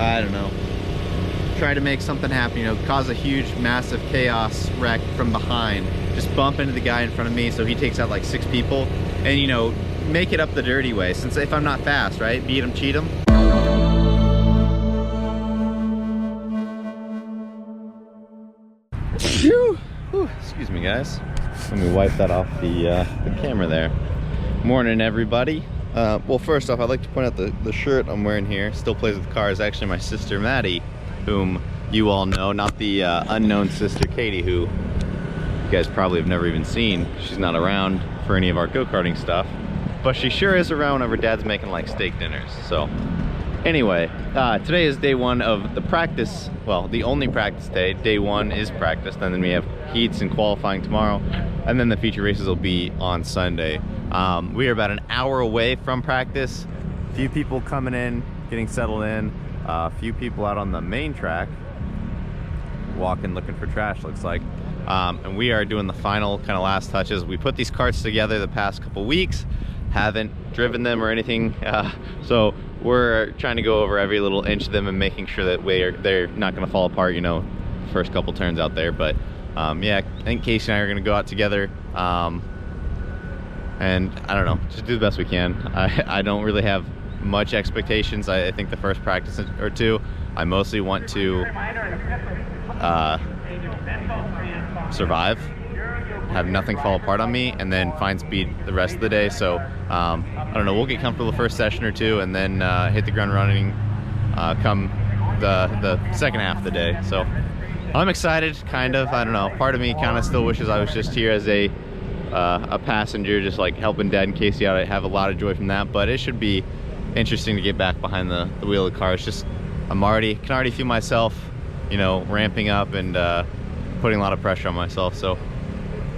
I don't know, try to make something happen, you know, cause a huge, massive chaos wreck from behind, just bump into the guy in front of me so he takes out like 6 people, and, you know, make it up the dirty way, since if I'm not fast, right? Beat him, cheat him. Whew. Excuse me, guys. Let me wipe that off the camera there. Morning, everybody. Well, first off, I'd like to point out the shirt I'm wearing here. Still plays with cars. Actually, my sister Maddie, whom you all know, not the unknown sister Katie, who you guys probably have never even seen. She's not around for any of our go-karting stuff, but she sure is around whenever Dad's making like steak dinners. So anyway, today is day 1 of the practice. Well, the only practice day. Day 1 is practice, and then we have heats and qualifying tomorrow, and then the feature races will be on Sunday. We are about an hour away from practice. A few people coming in, getting settled in. A few people out on the main track, walking, looking for trash, looks like. And we are doing the final kind of last touches. We put these karts together the past couple weeks, haven't driven them or anything, so we're trying to go over every little inch of them and making sure that they're not going to fall apart, you know, first couple turns out there. But yeah, I think Casey and I are going to go out together, and I don't know, just do the best we can. I don't really have much expectations. I think the first practice or two, I mostly want to survive, have nothing fall apart on me, and then find speed the rest of the day. So I don't know, we'll get comfortable the first session or two, and then hit the ground running come the second half of the day. So I'm excited, kind of. I don't know, part of me kind of still wishes I was just here as a passenger, just like helping Dad and Casey out. I have a lot of joy from that, but it should be interesting to get back behind the wheel of the car. It's just, can already feel myself, you know, ramping up and putting a lot of pressure on myself. So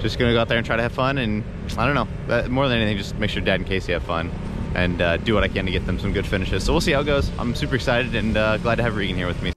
just gonna go out there and try to have fun, and I don't know, more than anything, just make sure Dad and Casey have fun and do what I can to get them some good finishes. So we'll see how it goes. I'm super excited and glad to have Regan here with me.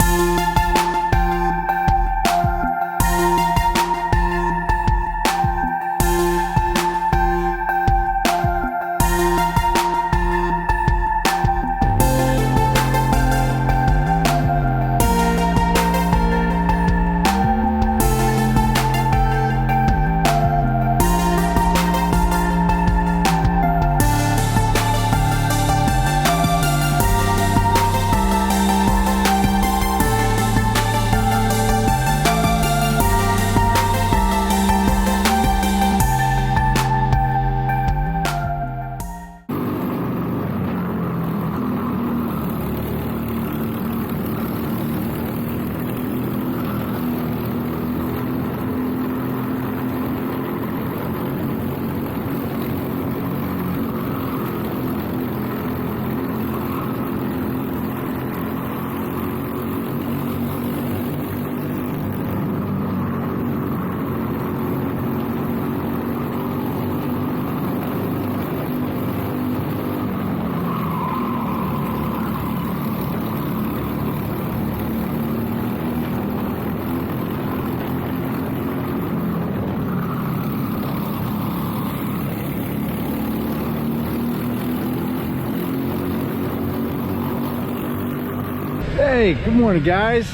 Hey, good morning, guys.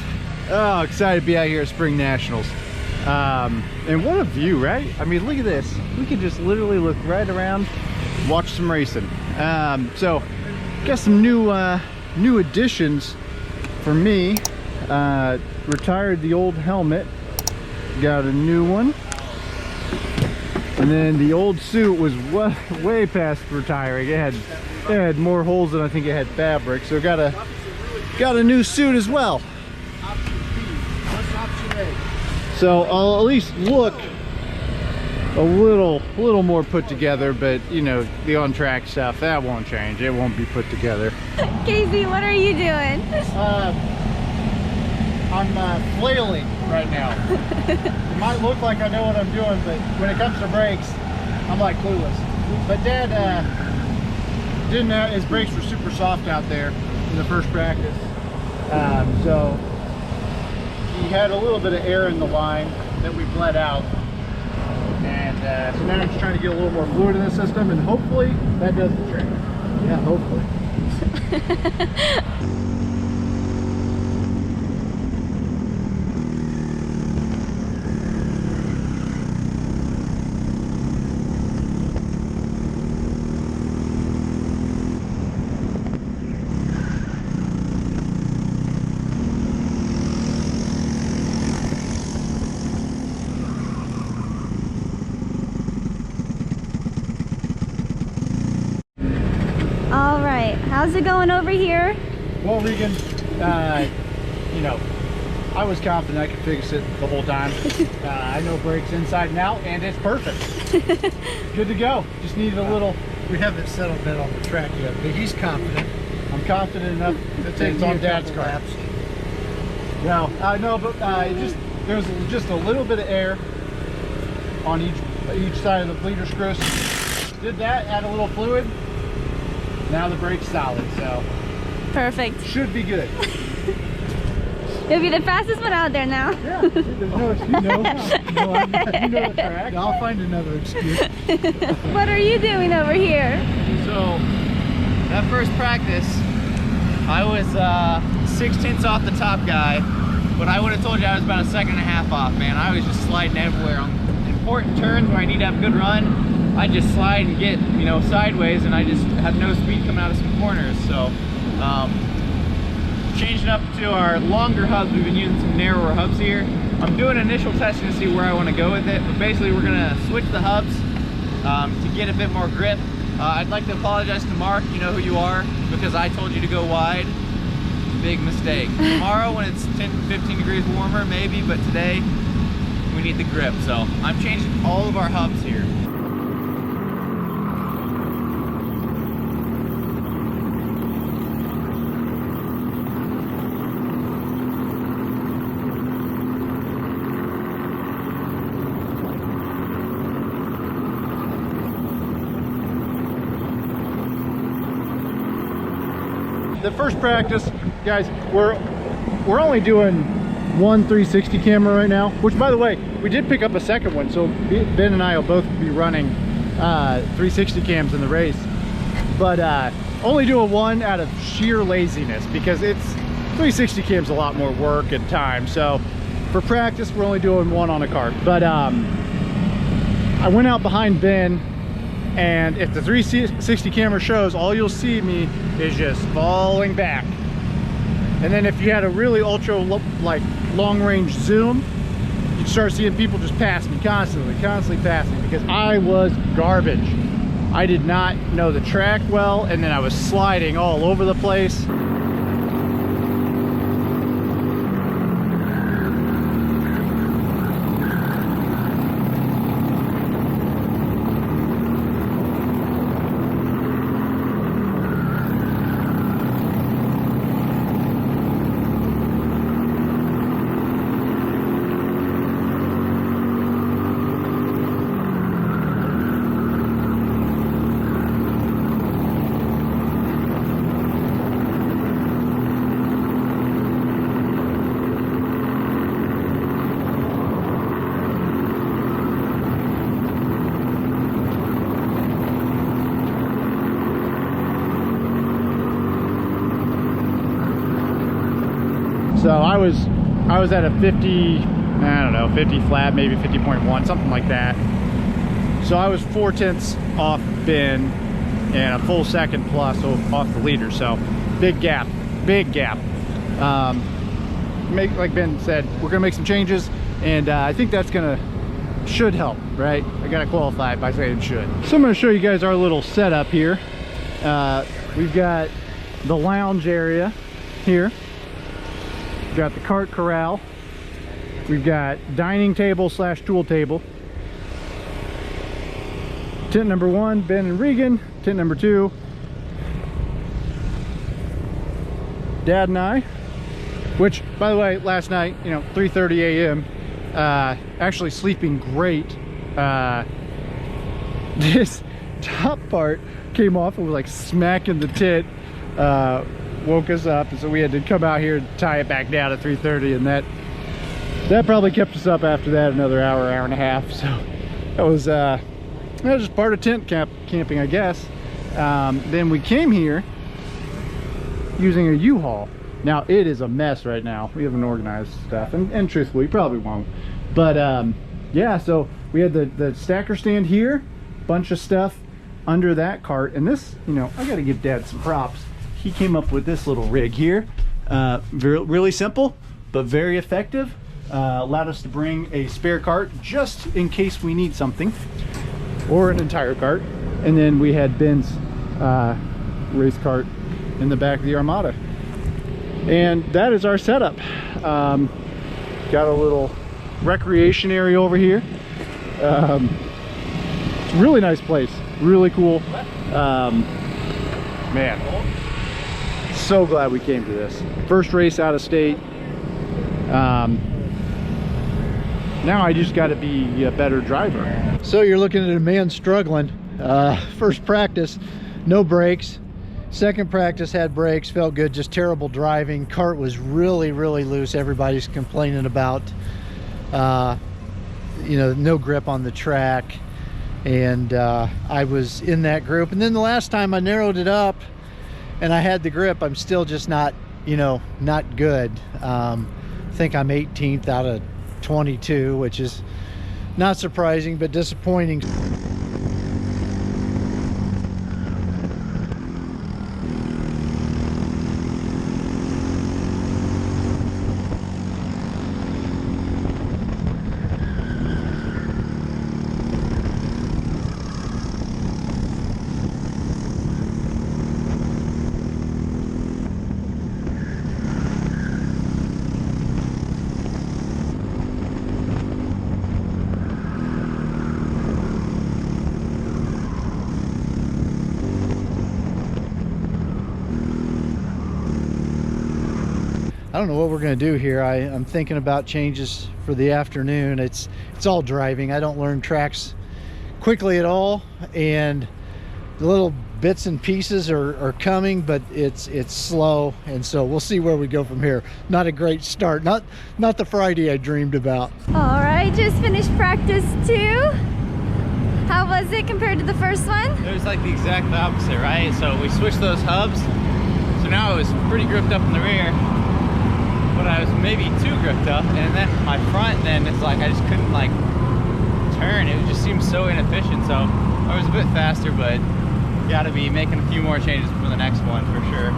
Oh, excited to be out here at Spring Nationals. And what a view, right? I mean, look at this. We can just literally look right around, watch some racing. So, got some new additions for me. Retired the old helmet, got a new one. And then the old suit was way past retiring. It had more holes than I think it had fabric. So got a new suit as well. So I'll at least look a little more put together, but you know, the on-track stuff, that won't change. It won't be put together. Casey, what are you doing? I'm flailing right now. It might look like I know what I'm doing, but when it comes to brakes, I'm like clueless. But Dad didn't have, his brakes were super soft out there in the first practice. So he had a little bit of air in the line that we bled out. And so now I'm just trying to get a little more fluid in the system, and hopefully that does the trick. Yeah, hopefully. How's it going over here? Well, Regan, you know, I was confident I could fix it the whole time. I know brakes inside and out, and it's perfect. Good to go. Just needed a little. We haven't settled that on the track yet, but he's confident. I'm confident enough to take It's me on a Dad's couple car. laps. No, no, but there's just a little bit of air on each side of the bleeder screws. Did that, add a little fluid. Now the brake's solid, so Perfect. should be good. You'll be the fastest one out there now. Yeah, there's no excuse. You know the track. I'll find another excuse. What are you doing over here? So, that first practice, I was 6/10 off the top guy, but I would have told you I was about a second and a half off, man. I was just sliding everywhere on important turns where I need to have a good run. I just slide and get, you know, sideways, and I just had no speed coming out of some corners. So, changing up to our longer hubs. We've been using some narrower hubs here. I'm doing initial testing to see where I want to go with it, but basically we're gonna switch the hubs to get a bit more grip. I'd like to apologize to Mark, you know who you are, because I told you to go wide. Big mistake. Tomorrow when it's 10 to 15 degrees warmer, maybe, but today we need the grip. So I'm changing all of our hubs here. The first practice, guys, we're only doing one 360 camera right now, which, by the way, we did pick up a second one, so Ben and I will both be running 360 cams in the race, but only doing one out of sheer laziness, because 360 cams a lot more work and time. So for practice, we're only doing one on a cart. But I went out behind Ben, and if the 360 camera shows, all you'll see me is just falling back. And then if you had a really ultra like long range zoom, you'd start seeing people just pass me constantly passing, because I was garbage. I did not know the track well, and then I was sliding all over the place. So I was at a 50, I don't know, 50 flat, maybe 50.1, something like that. So I was 4/10 off Ben and a full second plus off the leader. So big gap, big gap. Like Ben said, we're gonna make some changes, and I think that's should help, right? I gotta qualify it by saying should. So I'm gonna show you guys our little setup here. We've got the lounge area here. We've got the cart corral. We've got dining table / tool table. Tent number 1, Ben and Regan. Tent number 2, Dad and I. Which, by the way, last night, you know, 3:30 a.m. Actually sleeping great. This top part came off and was like smacking the tent. Woke us up, and so we had to come out here and tie it back down at 3:30, and that probably kept us up after that another hour and a half. So that was just part of tent camping, I guess. Then we came here using a U-Haul. Now it is a mess right now. We haven't organized stuff, and truthfully, we probably won't. But yeah, so we had the stacker stand here, bunch of stuff under that cart, and this, you know, I got to give Dad some props. He came up with this little rig here. Really simple, but very effective. Allowed us to bring a spare cart just in case we need something, or an entire cart. And then we had Ben's race cart in the back of the Armada. And that is our setup. Got a little recreation area over here. It's a really nice place, really cool. Man, so glad we came to this. First race out of state. Now I just got to be a better driver. So you're looking at a man struggling. First practice, no brakes. Second practice had brakes, felt good, just terrible driving. Kart was really, really loose. Everybody's complaining about, you know, no grip on the track. And I was in that group. And then the last time I narrowed it up and I had the grip, I'm still just not, you know, not good. I think I'm 18th out of 22, which is not surprising, but disappointing. I don't know what we're going to do here. I'm thinking about changes for the afternoon. It's all driving. I don't learn tracks quickly at all, and the little bits and pieces are coming, but it's slow, and so we'll see where we go from here. Not a great start. Not the Friday I dreamed about. All right, just finished practice 2. How was it compared to the first one? It was like the exact opposite, right? So we switched those hubs. So now it was pretty gripped up in the rear, but I was maybe too gripped up, and then my front, then it's like I just couldn't like turn. It just seemed so inefficient. So I was a bit faster, but gotta be making a few more changes for the next one for sure.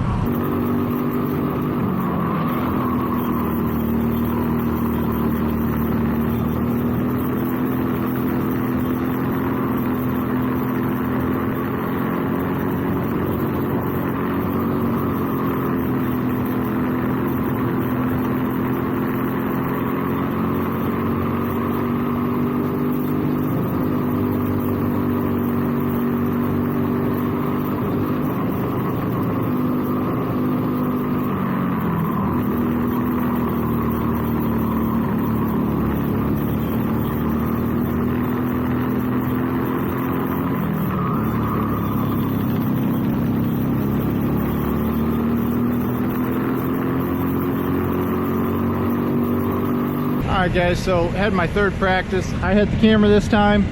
All right, guys, so had my third practice. I had the camera this time,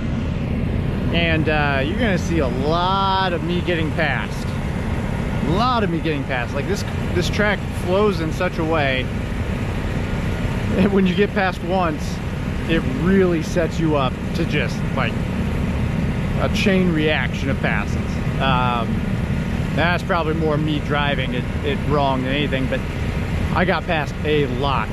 and you're gonna see a lot of me getting past. A lot of me getting past. Like this track flows in such a way that when you get past once, it really sets you up to just like a chain reaction of passes. That's probably more me driving it wrong than anything, but I got past a lot.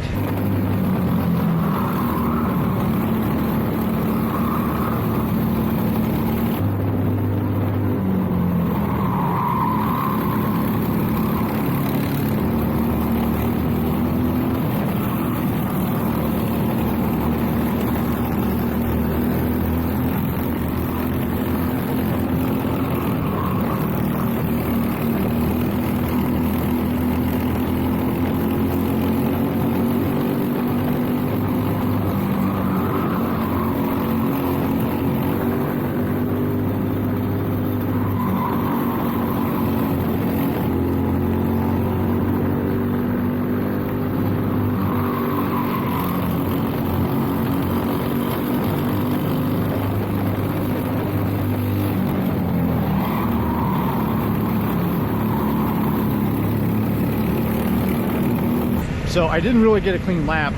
So I didn't really get a clean lap.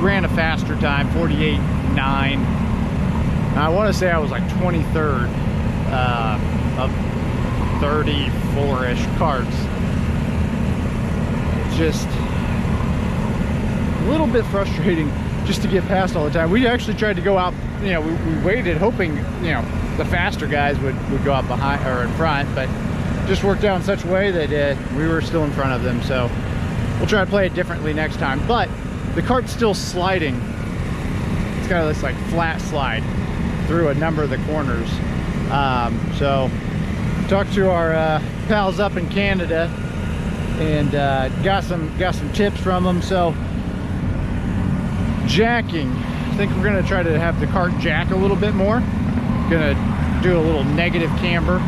Ran a faster time, 48.9. I want to say I was like 23rd of 34-ish karts. Just a little bit frustrating just to get past all the time. We actually tried to go out, you know, we waited hoping, you know, the faster guys would go out behind or in front, but just worked out in such a way that we were still in front of them. So we'll try to play it differently next time. But the kart's still sliding. It's got this like flat slide through a number of the corners. So talked to our pals up in Canada and got some tips from them. So jacking, I think we're gonna try to have the kart jack a little bit more. Gonna do a little negative camber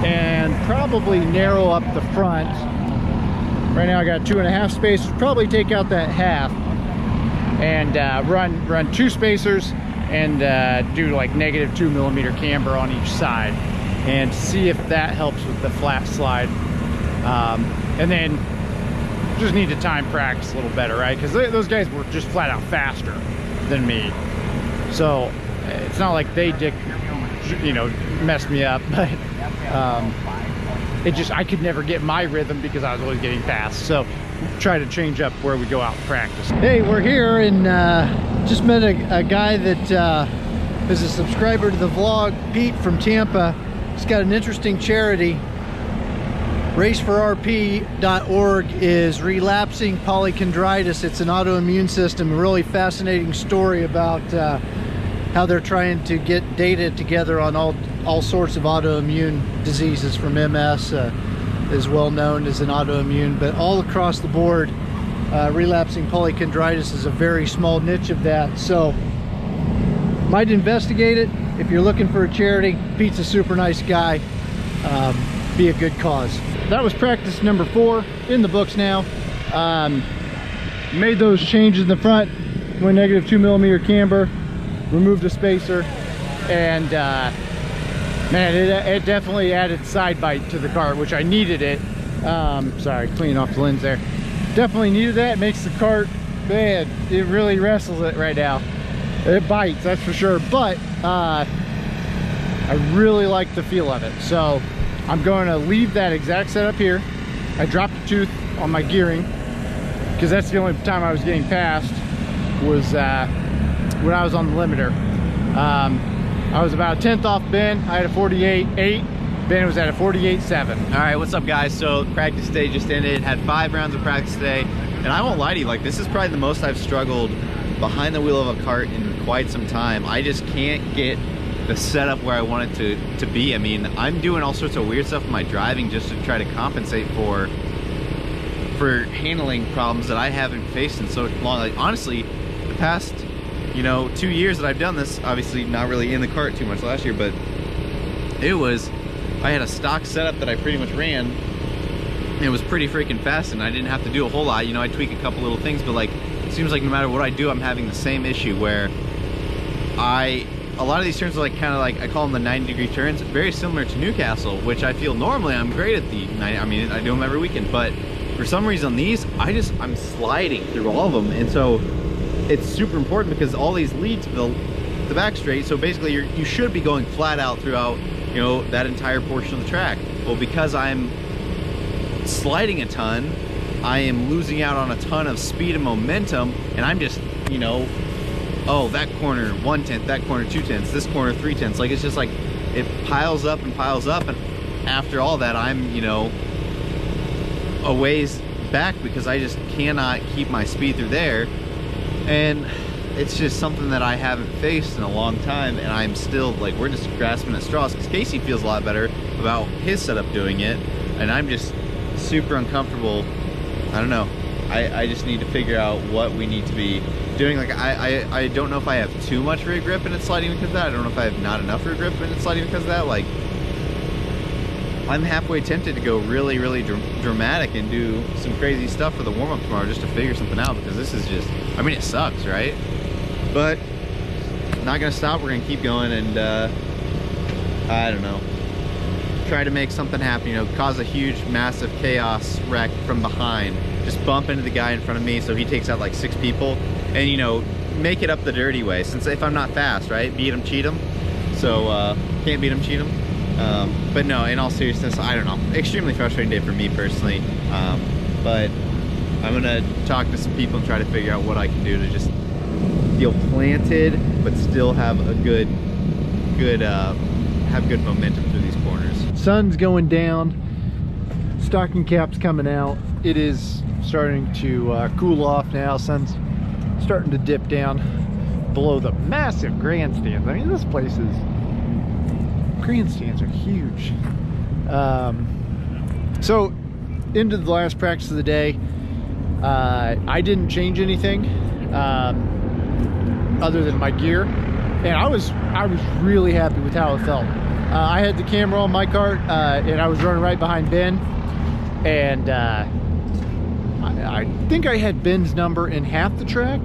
and probably narrow up the front. Right now I got 2.5 spacers, probably take out that half and run 2 spacers and do like negative 2mm camber on each side and see if that helps with the flat slide. And then just need to time practice a little better, right? Because those guys were just flat out faster than me. So it's not like they you know, messed me up, but I could never get my rhythm because I was always getting past. So try to change up where we go out and practice. Hey, we're here and just met a guy that is a subscriber to the vlog, Pete from Tampa. He's got an interesting charity. Raceforrp.org is relapsing polychondritis. It's an autoimmune system. A really fascinating story about how they're trying to get data together on all sorts of autoimmune diseases, from MS, is well known as an autoimmune, but all across the board, relapsing polychondritis is a very small niche of that. So might investigate it. If you're looking for a charity, Pete's a super nice guy. Be a good cause. That was practice number 4 in the books now. Made those changes in the front, went negative 2mm camber, removed a spacer, and man, it definitely added side bite to the kart, which I needed it. Sorry, cleaning off the lens there. Definitely needed that. It makes the kart, man, it really wrestles it right now. It bites, that's for sure, but I really like the feel of it. So I'm going to leave that exact setup here. I dropped a tooth on my gearing because that's the only time I was getting past was when I was on the limiter. I was about a 10th off Ben. I had a 48.8. Ben was at a 48.7. All right, what's up, guys? So practice day just ended. Had 5 rounds of practice today, and I won't lie to you, like, this is probably the most I've struggled behind the wheel of a kart in quite some time. I just can't get the setup where I want it to be. I mean, I'm doing all sorts of weird stuff with my driving just to try to compensate for handling problems that I haven't faced in so long. Like, honestly, the past, you know, 2 years that I've done this, obviously not really in the kart too much last year, but I had a stock setup that I pretty much ran. It was pretty freaking fast and I didn't have to do a whole lot. You know, I tweak a couple little things, but like, it seems like no matter what I do, I'm having the same issue where a lot of these turns are like kind of like, I call them the 90-degree turns, very similar to Newcastle, which I feel normally I'm great at the 90. I mean, I do them every weekend, but for some reason on these, I'm sliding through all of them. And so it's super important because all these lead to the back straight. So basically you should be going flat out throughout, you know, that entire portion of the track. Well, because I'm sliding a ton, I am losing out on a ton of speed and momentum, and I'm just, you know, oh, that corner 1/10, that corner 2/10, this corner 3/10. Like, it's just like it piles up and piles up, and after all that, I'm, you know, a ways back because I just cannot keep my speed through there. And it's just something that I haven't faced in a long time, and I'm still like, we're just grasping at straws because Casey feels a lot better about his setup doing it, and I'm just super uncomfortable. I don't know. I just need to figure out what we need to be doing. Like, I don't know if I have too much rear grip and it's sliding because of that. I don't know if I have not enough rear grip and it's sliding because of that. Like, I'm halfway tempted to go really, really dramatic and do some crazy stuff for the warm-up tomorrow just to figure something out, because this is just, I mean, it sucks, right? But not gonna stop. We're gonna keep going and I don't know, try to make something happen, you know, cause a huge massive chaos wreck from behind, just bump into the guy in front of me so he takes out like 6 people, and, you know, make it up the dirty way, since if I'm not fast, right, beat him, cheat him. So can't beat him, cheat him. But no, in all seriousness, I don't know, extremely frustrating day for me personally. But I'm gonna talk to some people and try to figure out what I can do to just feel planted, but still have a good momentum through these corners. Sun's going down, stocking cap's coming out. It is starting to cool off now. Sun's starting to dip down below the massive grandstands. I mean, this place is, grandstands are huge. So into the last practice of the day, I didn't change anything other than my gear, and I was really happy with how it felt. I had the camera on my kart, and I was running right behind Ben, and I think I had Ben's number in half the track,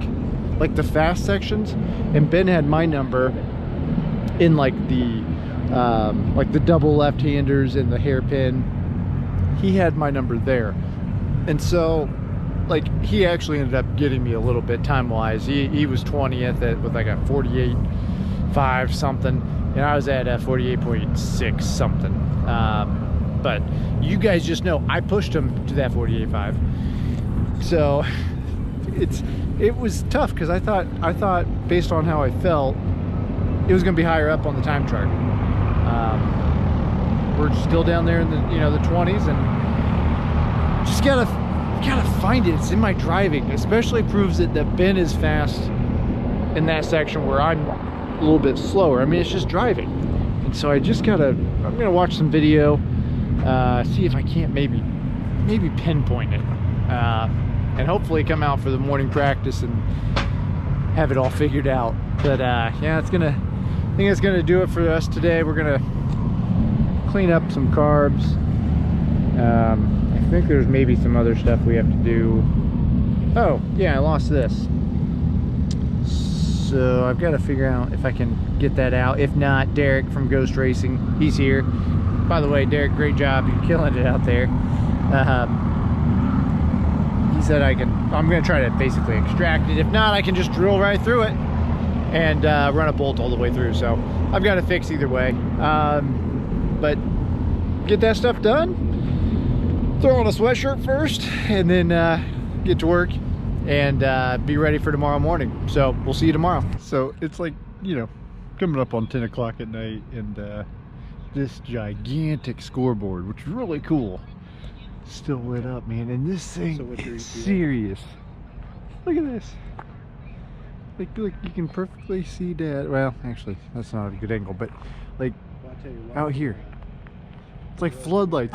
like the fast sections, and Ben had my number in like the double left-handers and the hairpin. He had my number there, and so like he actually ended up getting me a little bit time-wise. He was 20th with like a 48.5 something, and I was at 48.6 something. But you guys just know I pushed him to that 48.5. So it was tough because I thought based on how I felt, it was going to be higher up on the time chart. We're still down there in the the 20s, and just gotta find it. It's in my driving. Especially proves it that Ben is fast in that section where I'm a little bit slower. I mean, it's just driving, and so I'm gonna watch some video, see if I can't maybe pinpoint it, and hopefully come out for the morning practice and have it all figured out. But yeah, I think it's gonna do it for us today. We're gonna clean up some carbs. I think there's maybe some other stuff we have to do. Oh yeah, I lost this, so I've got to figure out if I can get that out. If not, Derek from Ghost Racing, he's here. By the way, Derek, great job, you're killing it out there. He said I'm gonna try to basically extract it. If not, I can just drill right through it and run a bolt all the way through. So I've got to fix either way, but get that stuff done, throw on a sweatshirt first, and then get to work and be ready for tomorrow morning. So we'll see you tomorrow. So it's like, coming up on 10 o'clock at night, and this gigantic scoreboard, which is really cool, still lit up, man. And this thing is serious. Look at this. Like you can perfectly see that. Well, actually, that's not a good angle, but like out here, it's like floodlights.